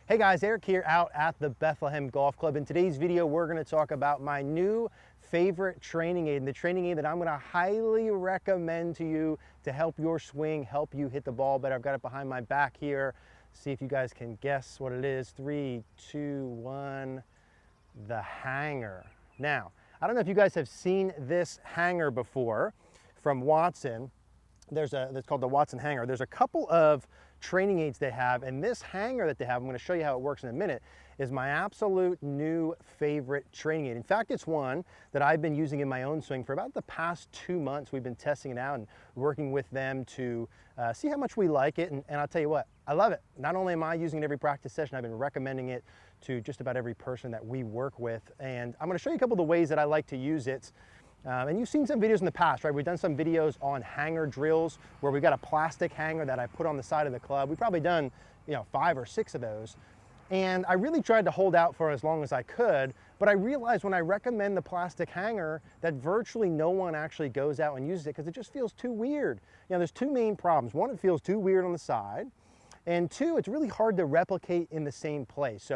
Hey guys, Eric here out at the Bethlehem Golf Club. In today's video, we're going to talk about my new favorite training aid, and the training aid that I'm going to highly recommend to you to help your swing, help you hit the ball better. I've got it behind my back here. See if you guys can guess what it is. 3, 2, 1, the hanger. Now, I don't know if you guys have seen this hanger before from Watson. It's called the Watson hanger. There's a couple of training aids they have, and this hanger that they have, I'm going to show you how it works in a minute, is my absolute new favorite training aid. In fact, it's one that I've been using in my own swing for about the past 2 months. We've been testing it out and working with them to see how much we like it, and I'll tell you what, I love it. Not only am I using it every practice session, I've been recommending it to just about every person that we work with, and I'm going to show you a couple of the ways that I like to use it. And you've seen some videos in the past, right? We've done some videos on hanger drills where we've got a plastic hanger that I put on the side of the club. We've probably done, 5 or 6 of those. And I really tried to hold out for as long as I could, but I realized when I recommend the plastic hanger that virtually no one actually goes out and uses it because it just feels too weird. There's 2 main problems. 1, it feels too weird on the side, and 2, it's really hard to replicate in the same place.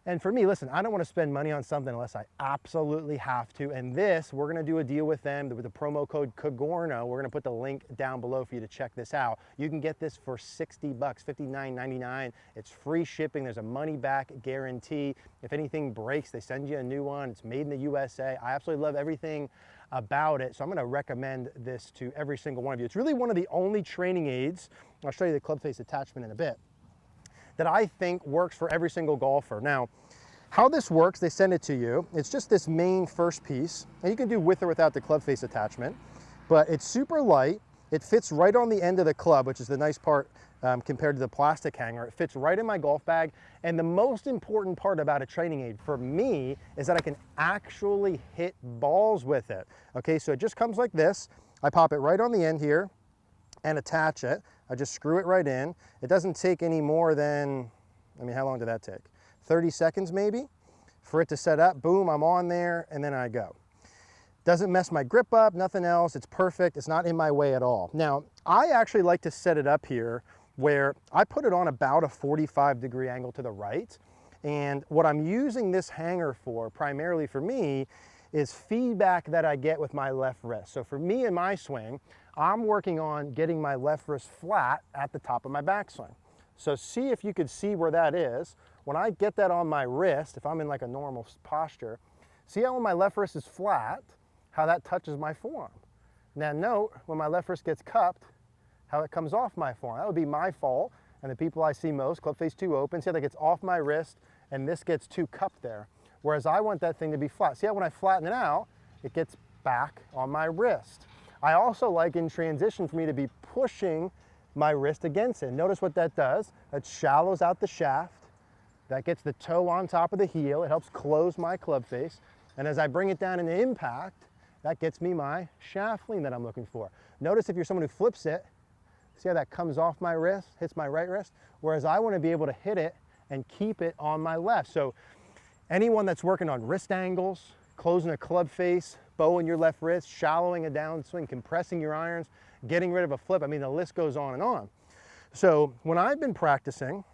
And for me, listen, I don't want to spend money on something unless I absolutely have to. And this, we're going to do a deal with them with the promo code Cogorno. We're going to put the link down below for you to check this out. You can get this for $60, $59.99. It's free shipping. There's a money back guarantee. If anything breaks, they send you a new one. It's made in the USA. I absolutely love everything about it. So I'm going to recommend this to every single one of you. It's really one of the only training aids. I'll show you the club face attachment in a bit, that I think works for every single golfer. Now, how this works, they send it to you. It's just this main first piece, and you can do with or without the club face attachment, but it's super light. It fits right on the end of the club, which is the nice part compared to the plastic hanger. It fits right in my golf bag, and the most important part about a training aid for me is that I can actually hit balls with it. Okay, so it just comes like this. I pop it right on the end here and attach it. I just screw it right in. It doesn't take any more than, how long did that take? 30 seconds maybe for it to set up. Boom, I'm on there, and then I go. Doesn't mess my grip up, nothing else. It's perfect. It's not in my way at all. Now, I actually like to set it up here where I put it on about a 45-degree angle to the right. And what I'm using this hanger for, primarily for me, is feedback that I get with my left wrist. So for me in my swing, I'm working on getting my left wrist flat at the top of my backswing. So see if you could see where that is. When I get that on my wrist, if I'm in like a normal posture, see how when my left wrist is flat, how that touches my forearm. Now note, when my left wrist gets cupped, how it comes off my forearm. That would be my fault, and the people I see most, club face too open, see how that gets off my wrist, and this gets too cupped there. Whereas I want that thing to be flat. See how when I flatten it out, it gets back on my wrist. I also like in transition for me to be pushing my wrist against it. Notice what that does. It shallows out the shaft. That gets the toe on top of the heel. It helps close my club face. And as I bring it down in the impact, that gets me my shaft lean that I'm looking for. Notice if you're someone who flips it, see how that comes off my wrist, hits my right wrist? Whereas I want to be able to hit it and keep it on my left. So anyone that's working on wrist angles, closing a club face, bow in your left wrist, shallowing a downswing, compressing your irons, getting rid of a flip, the list goes on and on. So when I've been practicing,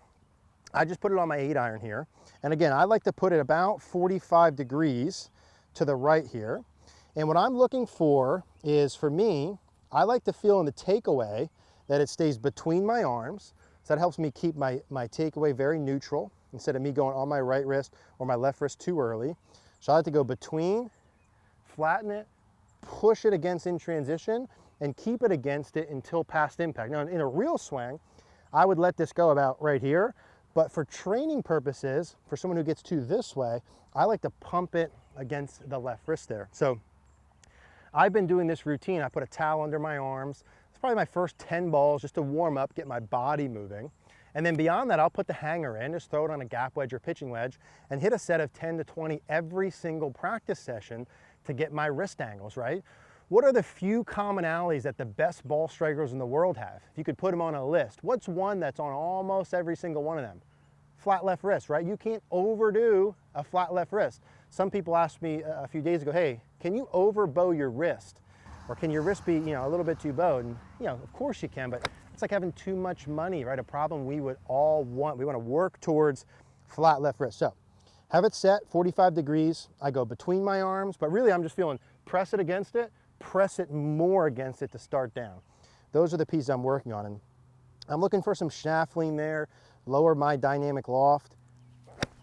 I just put it on my 8-iron here. And again, I like to put it about 45 degrees to the right here. And what I'm looking for is, for me, I like to feel in the takeaway that it stays between my arms. So that helps me keep my takeaway very neutral instead of me going on my right wrist or my left wrist too early. So I like to go between, flatten it, push it against in transition, and keep it against it until past impact. Now, in a real swing, I would let this go about right here, but for training purposes, for someone who gets to this way, I like to pump it against the left wrist there. So I've been doing this routine. I put a towel under my arms. It's probably my first 10 balls just to warm up, get my body moving. And then beyond that, I'll put the hanger in, just throw it on a gap wedge or pitching wedge, and hit a set of 10 to 20 every single practice session to get my wrist angles, right? What are the few commonalities that the best ball strikers in the world have? If you could put them on a list, what's one that's on almost every single one of them? Flat left wrist, right? You can't overdo a flat left wrist. Some people asked me a few days ago, hey, can you over bow your wrist? Or can your wrist be, a little bit too bowed? And, of course you can, but It's like having too much money, right? A problem we would all want. We want to work towards flat left wrist. So have it set 45 degrees. I go between my arms, but really I'm just feeling press it against it, press it more against it to start down. Those are the pieces I'm working on. And I'm looking for some shaft lean there, lower my dynamic loft.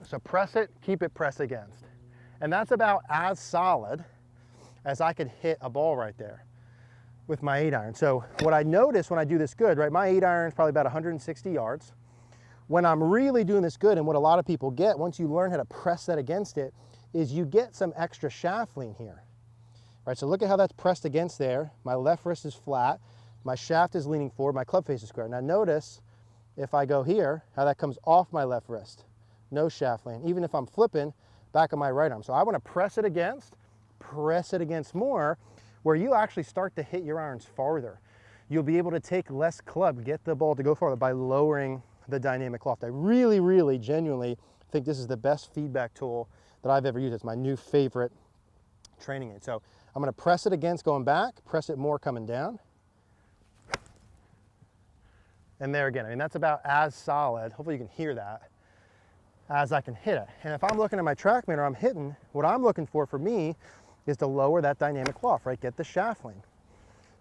So press it, keep it press against. And that's about as solid as I could hit a ball right there with my 8-iron. So what I notice when I do this good, right, my 8-iron is probably about 160 yards. When I'm really doing this good, and what a lot of people get once you learn how to press that against it, is you get some extra shaft lean here. Right, so look at how that's pressed against there. My left wrist is flat, my shaft is leaning forward, my club face is square. Now notice if I go here, how that comes off my left wrist. No shaft lean, even if I'm flipping back of my right arm. So I want to press it against more, where you actually start to hit your irons farther. You'll be able to take less club, get the ball to go farther by lowering the dynamic loft. I really, really genuinely think this is the best feedback tool that I've ever used. It's my new favorite training aid. So I'm going to press it against going back, press it more coming down. And there again, I mean, that's about as solid, hopefully you can hear that, as I can hit it. And if I'm looking at my TrackMan or I'm hitting, what I'm looking for me is to lower that dynamic loft, right? Get the shaft lean.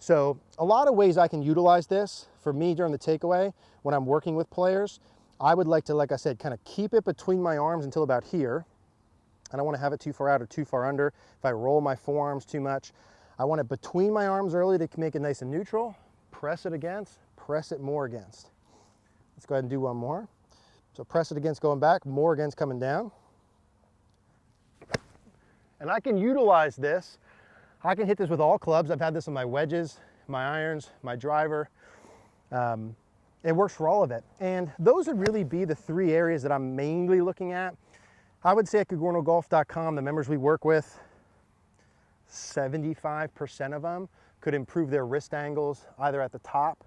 So a lot of ways I can utilize this. For me during the takeaway, when I'm working with players, I would like to, like I said, kind of keep it between my arms until about here. I don't want to have it too far out or too far under. If I roll my forearms too much, I want it between my arms early to make it nice and neutral. Press it against, press it more against. Let's go ahead and do one more. So press it against going back, more against coming down. And I can utilize this. I can hit this with all clubs. I've had this on my wedges, my irons, my driver. It works for all of it. And those would really be the 3 areas that I'm mainly looking at. I would say at CogornoGolf.com, the members we work with, 75% of them could improve their wrist angles either at the top,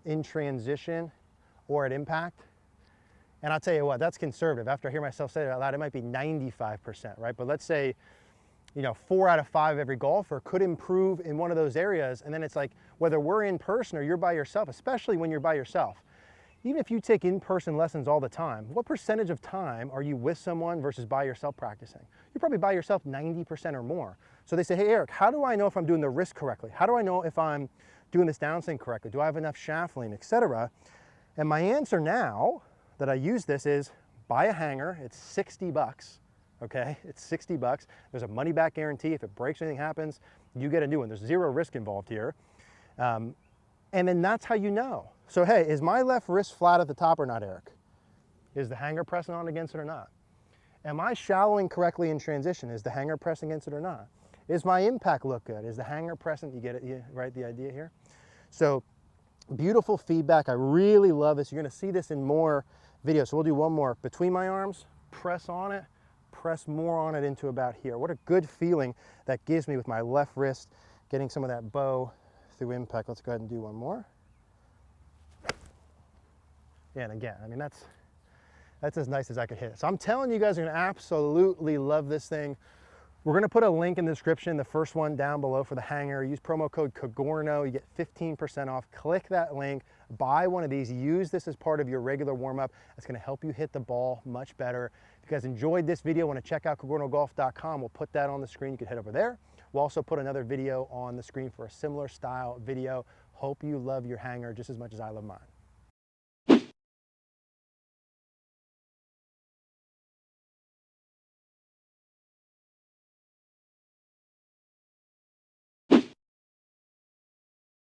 in transition, or at impact. And I'll tell you what, that's conservative. After I hear myself say it out loud, it might be 95%, right? But let's say, you know, 4 out of 5 every golfer could improve in one of those areas. And then it's like, whether we're in person or you're by yourself, especially when you're by yourself, even if you take in-person lessons all the time, what percentage of time are you with someone versus by yourself practicing? You're probably by yourself 90% or more. So they say, hey, Eric, how do I know if I'm doing the wrist correctly? How do I know if I'm doing this downswing correctly? Do I have enough shaft lean, etc.? And my answer now that I use this is buy a hanger. It's 60 bucks. Okay, it's 60 bucks. There's a money back guarantee. If it breaks or anything happens, you get a new one. There's 0 risk involved here. And then that's how you know. So hey, is my left wrist flat at the top or not, Eric? Is the hanger pressing on against it or not? Am I shallowing correctly in transition? Is the hanger pressing against it or not? Is my impact look good? Is the hanger pressing? You get it, right, the idea here? So beautiful feedback. I really love this. You're gonna see this in more videos. So we'll do one more. Between my arms, press on it, press more on it into about here. What a good feeling that gives me with my left wrist, getting some of that bow through impact. Let's go ahead and do one more. And again, I mean, that's as nice as I could hit it. So I'm telling you guys are gonna absolutely love this thing. We're gonna put a link in the description, the first one down below for the hanger. Use promo code Cogorno, you get 15% off. Click that link, buy one of these, use this as part of your regular warm-up. It's gonna help you hit the ball much better. If you guys enjoyed this video, wanna check out CogornoGolf.com, we'll put that on the screen. You can head over there. We'll also put another video on the screen for a similar style video. Hope you love your hanger just as much as I love mine.